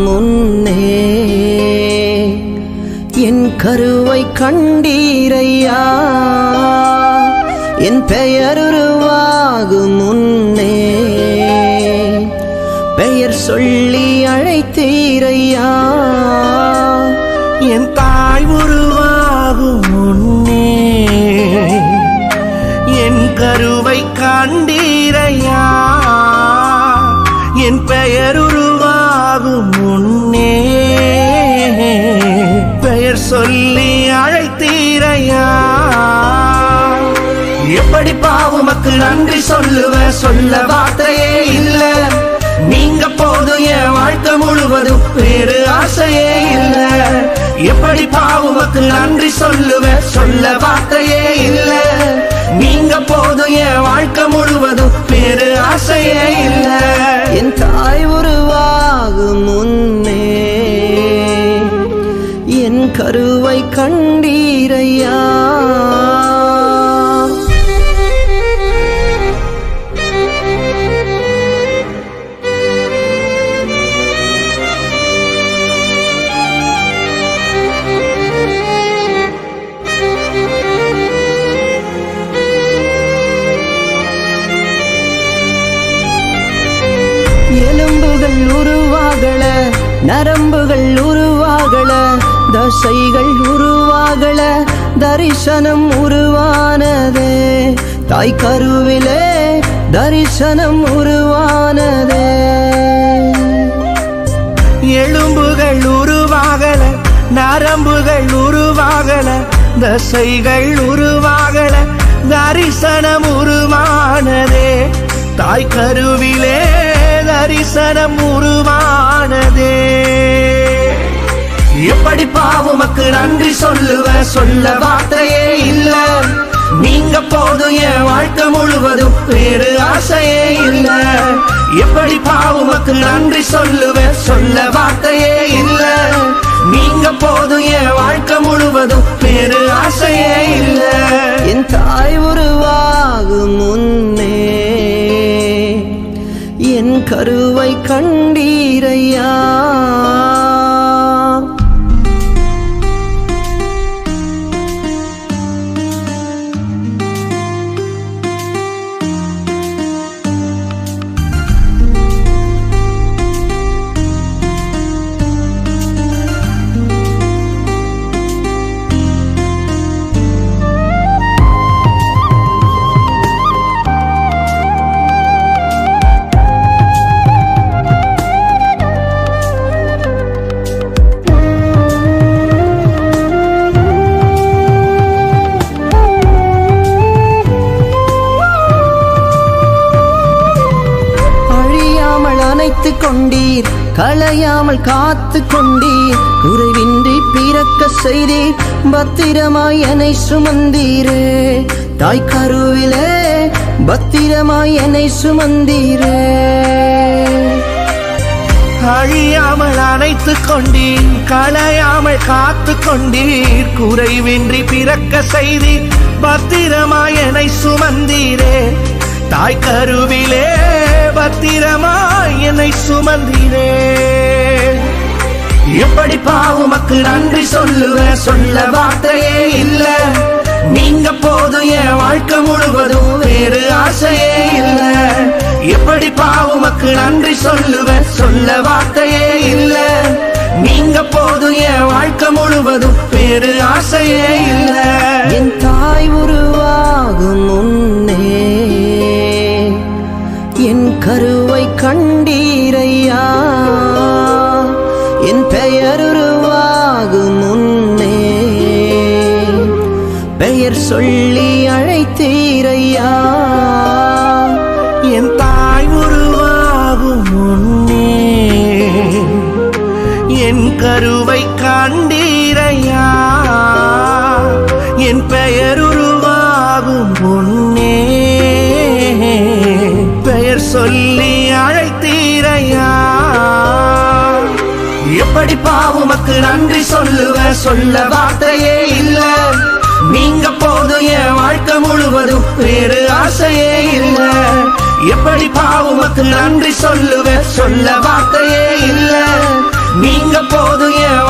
முன்னே என் கருவை கண்டீரையா, என் பெயர் உருவாகும் முன்னே பெயர் சொல்லி அழைத்தீரையா. என் தாய் உருவாகும் முன்னே என் கருவை கண்டீரையா, என் பெயர் உருவாகும் முன்னே பெயர் சொல்லி அழைத்தீரையா. எப்படி பாவமக்கு நன்றி சொல்லுவ, சொல்ல வார்த்தையே இல்ல. நீங்க போதும் என் வாழ்க்கை முழுவதும் வேறு ஆசையே இல்ல. எப்படி பாவமக்கு நன்றி சொல்லுவ, சொல்ல வார்த்தையே இல்ல. நீங்க போதும் என் வாழ்க்கை முழுவதும் வேறு ஆசையே இல்ல. என் தாய் உருவாகும் முன்னே என் கருவை கண்டீரையா. எலும்புகள் உருவாகல, நரம்புகள் உருவாகல, தசைகள் உருவாகல, தரிசனம் உருவானதே. தாய் கருவிலே தரிசனம் உருவானதே. எலும்புகள் உருவாகல, நரம்புகள் உருவாகல, தசைகள் உருவாகல, தரிசனம் உருவானதே. தாய் கருவிலே தரிசனம் உருவானதே. எப்படி பாவமக்கு நன்றி சொல்லுவ, சொல்ல வார்த்தையே இல்ல. நீங்க போதும் என் வாழ்க்கை முழுவதும் வேறு ஆசையே இல்ல. எப்படி பாவமக்கு நன்றி சொல்லுவ, சொல்ல வார்த்தையே இல்ல. நீங்க போதும் என் வாழ்க்கை முழுவதும் வேறு ஆசையே இல்ல. என் தாய் உருவாகும் முன்னே என் கருவை கண்டீரையா. கொண்டீர், களையாமல் காத்து கொண்டீர், குறைவின்றி பிறக்க செய்தீர், பத்திரமாய் என்னை சுமந்தீரே. தாய் கருவிலே பத்திரமாய் என்னை சுமந்தீரே. அழியாமல் அணைத்து கொண்டீர், களையாமல் காத்து கொண்டீர், குறைவின்றி பிறக்க செய்தீர், பத்திரமாய் என்னை சுமந்தீரே. தாய் கருவிலே பத்திரமாய் என்னை சுமந்தீரே. எப்படி பாவமக்கு நன்றி சொல்லுவ, சொல்ல வார்த்தையே இல்ல. நீங்க போதும் என் வாழ்க்கை முழுவதும் வேறு ஆசையே இல்ல. எப்படி பாவமக்கு நன்றி சொல்லுவ, சொல்ல வார்த்தையே இல்ல. நீங்க போதும் என் வாழ்க்கை முழுவதும் வேறு ஆசையே இல்ல. என் தாய் உருவாகும் முன்னே என் கருவை கண்டீரையா, என் பெயர் உருவாகும் முன்னே பெயர் சொல்லி அழைத்தீரையா. என் தாய் உருவாகும் முன்னே என் கருவை கண்டீரையா என் பெயர் உருவாகும் முன்னே பெயர் சொல்லி அழைத்தீரையா எப்படி பாவுமக்கு நன்றி சொல்லுவேன் சொல்ல வார்த்தையே இல்ல நீங்க போதும் என் வாழ்க்கை முழுவதும் வேறு ஆசையே இல்ல எப்படி பாவுமக்கு நன்றி சொல்லுவேன் சொல்ல வார்த்தையே இல்ல நீங்க போதும் என்